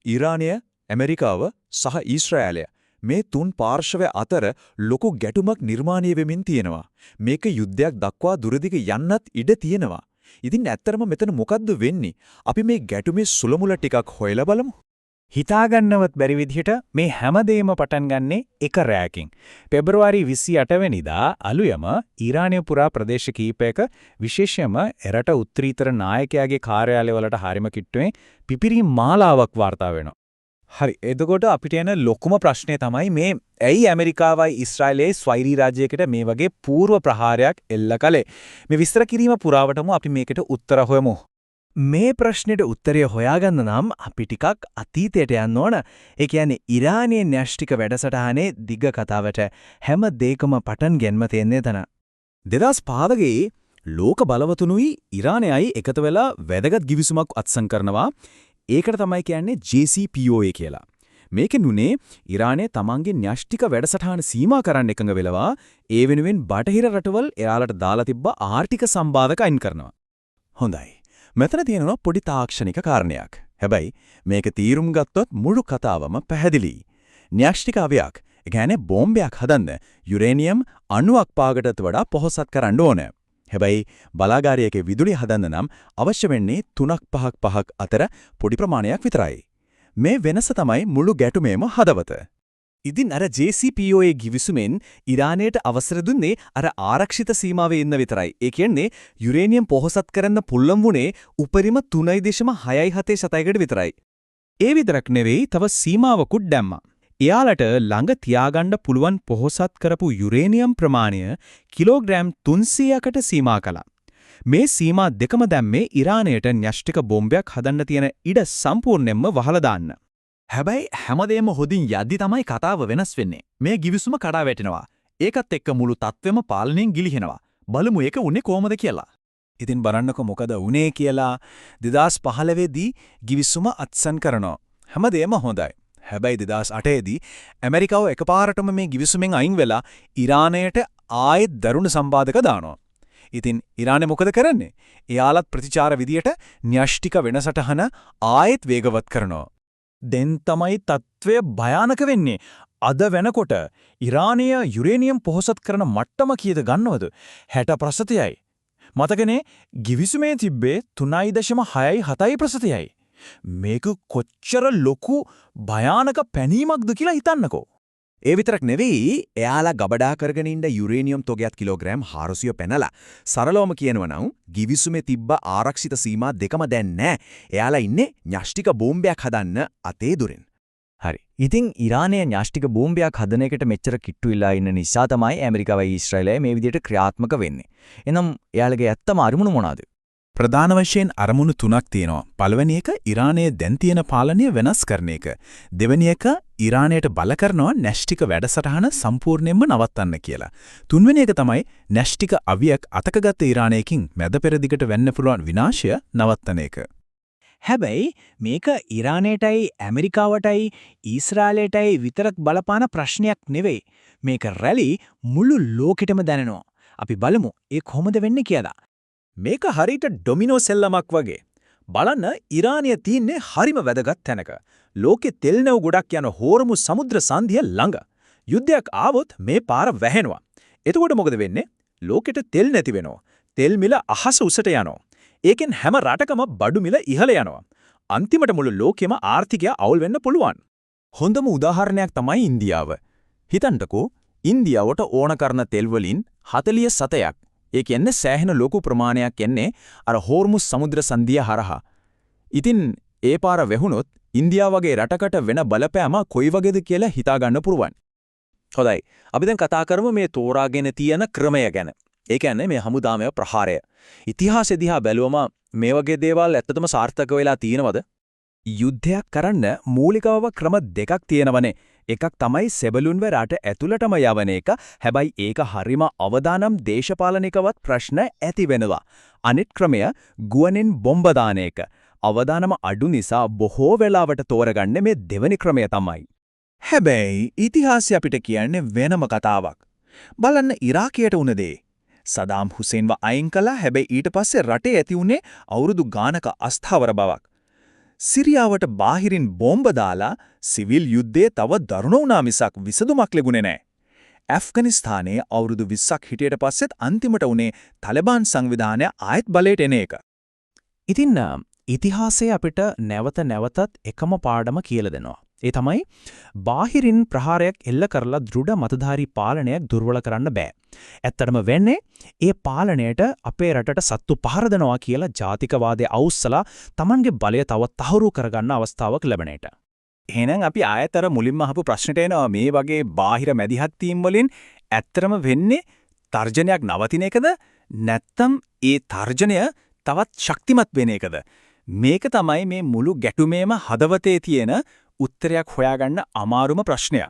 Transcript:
ඉරානය, ඇමරිකාව සහ ඊශ්‍රායලය මේ තුන් පාර්ශවය අතර ලොකු ගැටුමක් නිර්මාණය වෙමින් තියෙනවා. මේක යුද්ධයක් දක්වා දුරදිග යන්නත් ඉඩ තියෙනවා. ඉතින් ඇත්තරම මෙතන මොකද්ද වෙන්නේ? අපි මේ ගැටුමේ සුලමුල ටිකක් හොයලා බලමු. හිතාගන්නවත් බැරි විදිහට මේ හැමදේම පටන් ගන්නේ එක රැයකින්. පෙබරවාරි 28 වෙනිදා අලුයම ඊරානය පුරා ප්‍රදේශ කීපයක විශේෂයෙන්ම එරට උත්තරීතර නායකයාගේ කාර්යාලයවලට හරිම කිට්ටුවේ පිපිරීම් මාලාවක් වාර්තා වෙනවා. හරි. එතකොට අපිට එන ලොකුම ප්‍රශ්නේ තමයි මේ ඇයි ඇමරිකාවයි ඊශ්‍රායලයේ ස්වෛරී රාජ්‍යයකට මේ වගේ පූර්ව ප්‍රහාරයක් එල්ල කළේ? මේ විස්තර කිරීම පුරාවටම අපි මේකට උත්තර හොයමු. මේ ප්‍රශ්නෙට උත්තරය හොයාගන්න නම් අපි ටිකක් අතීතයට යන්න ඕන. ඒ කියන්නේ ඉරානයේ න්‍යෂ්ටික වැඩසටහනේ දිග කතාවට හැම දෙයකම පටන් ගැනීම තියෙන්නේ තන. 2005 ලෝක බලවතුනුයි ඉරානයයි එකතු වෙලා වැදගත් ගිවිසුමක් අත්සන් කරනවා. ඒකට තමයි කියන්නේ JCPOA කියලා. මේකෙනුනේ ඉරානයේ තමන්ගේ න්‍යෂ්ටික වැඩසටහන සීමා කරන්න එකඟ වෙලවා ඒ වෙනුවෙන් බටහිර රටවල් එයාලට දාලා තිබ්බ ආර්ථික සම්බාධක අයින් කරනවා. හොඳයි. මෙතන තියෙනවා පොඩි තාක්ෂණික කාරණයක්. හැබැයි මේක තීරුම් ගත්තොත් මුළු කතාවම පැහැදිලි. න්‍යෂ්ටික අවයක්, ඒ කියන්නේ බෝම්බයක් හදන්න යුරේනියම් අණුවක් පාගටත් වඩා පොහොසත් කරන්න ඕන. හැබැයි බලාගාරයක විදුලිය හදන්න නම් අවශ්‍ය වෙන්නේ 3-5 අතර පොඩි ප්‍රමාණයක් විතරයි. මේ වෙනස තමයි මුළු ගැටුමේම හදවත. ඉතින් අර JCPOA ගිවිසුමෙන් ඉරානයට අවසර දුන්නේ අර ආරක්ෂිත සීමාවේ ඉන්න විතරයි. ඒ කියන්නේ යුරේනියම් පොහොසත් කරන්න පුළුවන් වුණේ උපරිම 3.67% විතරයි. ඒ විතරක් නෙවෙයි තව සීමාවකුත් දැම්මා. එයාලට ළඟ තියාගන්න පුළුවන් පොහොසත් කරපු යුරේනියම් ප්‍රමාණය කිලෝග්‍රෑම් 300කට සීමා කළා. මේ සීමා දෙකම දැම්මේ ඉරානයට න්‍යෂ්ටික බෝම්බයක් හදන්න තියෙන ඉඩ සම්පූර්ණයෙන්ම වහලා දාන්න. හැබැයි හැමදේම හොදින් යද්දි තමයි කතාව වෙනස් වෙන්නේ. මේ ගිවිසුම කඩා වැටෙනවා. ඒකත් එක්ක මුළු තත්වෙම පාලනයෙන් ගිලිහෙනවා. බලමු ඒක උනේ කොහමද කියලා. ඉතින් බලන්නකො මොකද වුනේ කියලා. 2015 දී ගිවිසුම අත්සන් කරනවා. හැමදේම හොඳයි. හැබැයි 2008 දී ඇමරිකාව එකපාරටම මේ ගිවිසුමෙන් අයින් වෙලා ඉරානයට ආයෙත් දරුණු සම්බාධක දානවා. ඉතින් ඉරානය මොකද කරන්නේ? එයාලත් ප්‍රතිචාර විදියට න්‍යෂ්ටික වෙනසටහන ආයෙත් වේගවත් කරනවා. දැන් තමයි තත්ත්වය භයානක වෙන්නේ. අද වෙනකොට ඉරානය යුරේනියම් පොහොසත් කරන මට්ටම කීයද ගන්නවද? 60%යි. මතකනේ ගිවිසුමේ තිබ්බේ 3.67%යි. මේක කොච්චර ලොකු භයානක පැනීමක්ද කියලා හිතන්නකෝ. ඒ විතරක් නෙවෙයි එයාලා ගබඩා කරගෙන ඉන්න යුරේනියම් තොගයක් කිලෝග්‍රෑම් 400 පැනලා. සරලවම කියනවා නම් ගිවිසුමේ තිබ්බ ආරක්ෂිත සීමා දෙකම දැන් නැහැ. එයාලා ඉන්නේ න්‍යෂ්ටික බෝම්බයක් හදන්න අතේ දුරින්. හරි. ඉතින් ඉරානයේ න්‍යෂ්ටික බෝම්බයක් හදන එකට මෙච්චර කිට්ටු වෙලා ඉන්න නිසා තමයි ඇමරිකාවයි ඊශ්‍රායලය මේ විදිහට ක්‍රියාත්මක වෙන්නේ. එනම් එයාලගේ ඇත්තම අරමුණ මොනවාද? ප්‍රධාන වශයෙන් අරමුණු තුනක් තියෙනවා. පළවෙනි එක ඉරානයේ දැන් තියෙන පාලනය වෙනස් කරන එක. දෙවෙනි එක ඉරානයට බල කරනවා න්‍යෂ්ටික වැඩසටහන සම්පූර්ණයෙන්ම නවත්තන්න කියලා. තුන්වෙනි එක තමයි න්‍යෂ්ටික අවියක් අතකගත් ඉරානයකින් මැද පෙරදිගට වෙන්න පුළුවන් විනාශය නවත්තන එක. හැබැයි මේක ඉරානයටයි ඇමරිකාවටයි ඊශ්‍රායලයටයි විතරක් බලපාන ප්‍රශ්නයක් නෙවෙයි. මේක රැලි මුළු ලෝකෙටම දැනෙනවා. අපි බලමු ඒ කොහොමද වෙන්නේ කියලා. මේක හරියට ඩොමිනෝ සෙල්ලමක් වගේ. බලන්න ඉරානය තියන්නේ හරිම වැදගත් තැනක. ලෝකෙ තෙල් නැව් ගොඩක් යන හෝර්මුස් සමුද්‍ර සන්ධිය ළඟ. යුද්ධයක් ආවොත් මේ පාර වැහෙනවා. එතකොට මොකද වෙන්නේ? ලෝකෙට තෙල් නැති වෙනවා. තෙල් මිල අහස උසට යනවා. ඒකෙන් හැම රටකම බඩු මිල ඉහළ යනවා. අන්තිමට මුළු ලෝකෙම ආර්ථිකය අවුල් වෙන්න පුළුවන්. හොඳම උදාහරණයක් තමයි ඉන්දියාව. හිතන්නකෝ ඉන්දියාවට ඕන කරන තෙල් වලින් 47ක්. ඒ කියන්නේ සෑහෙන ලොකු ප්‍රමාණයක් එන්නේ අර හෝර්මුස් සමුද්‍ර සන්ධිය හරහා. ඉතින් ඒ පාර වැහුනොත් ඉන්දියාව වගේ රටකට වෙන බලපෑම කොයි වගේද කියලා හිතා ගන්න පුරුවන්. හොඳයි. අපි දැන් කතා කරමු මේ තෝරාගෙන තියෙන ක්‍රමය ගැන. ඒ කියන්නේ මේ හමුදාමය ප්‍රහාරය. ඉතිහාසෙ දිහා බැලුවම මේ වගේ දේවල් ඇත්තටම සාර්ථක වෙලා තියෙනවද? යුද්ධයක් කරන්න මූලිකව ක්‍රම දෙකක් තියෙනවනේ. එකක් තමයි සෙබළුන්ව රට ඇතුළටම යවන එක. හැබැයි ඒක හරිම අවදානම් දේශපාලනිකවත් ප්‍රශ්න ඇති වෙනවා. අනිත් ක්‍රමය ගුවනින් බොම්බ දාන එක. අවදානම අඩු නිසා බොහෝ වෙලාවට තෝරගන්නේ මේ දෙවෙනි ක්‍රමය තමයි. හැබැයි ඉතිහාසය අපිට කියන්නේ වෙනම කතාවක්. බලන්න ඉරාකයට වුණ දේ. සදාම් හුසේන්ව අයින් කළා. හැබැයි ඊට පස්සේ රටේ ඇති වුණේ අවුරුදු ගානක අස්ථාවර බවක්. සිරියාවට බාහිරින් බෝම්බ දාලා සිවිල් යුද්ධයේ තව දරුණු වුණා මිසක් විසඳුමක් ලැබුණේ නැහැ. ඇෆ්ගනිස්තානයේ අවුරුදු 20ක් හිටියට පස්සෙත් අන්තිමට උනේ තාලිබාන් සංවිධානය ආයෙත් බලයට එන එක. ඉතින් ඉතිහාසය අපිට නැවත නැවතත් එකම පාඩම කියලා දෙනවා. ඒ තමයි බාහිරින් ප්‍රහාරයක් එල්ල කරලා දෘඪ මතධාරී පාලනයක් දුර්වල කරන්න බෑ. ඇත්තටම වෙන්නේ ඒ පාලනයට අපේ රටට සත්තු පහර දෙනවා කියලා ජාතිකවාදයේ අවුස්සලා Tamanගේ බලය තව තහවුරු කරගන්න අවස්ථාවක් ලැබෙන එක. එහෙනම් අපි ආයතර මුලින්ම අහපු ප්‍රශ්නෙට එනවා මේ වගේ බාහිර මැදිහත් තීම් වලින් ඇත්තටම වෙන්නේ තර්ජනයක් නවතින එකද නැත්නම් ඒ තර්ජනය තවත් ශක්තිමත් වෙන එකද? මේක තමයි මේ මුළු ගැටුමේම හදවතේ තියෙන උත්තරයක් හොයාගන්න අමාරුම ප්‍රශ්නය.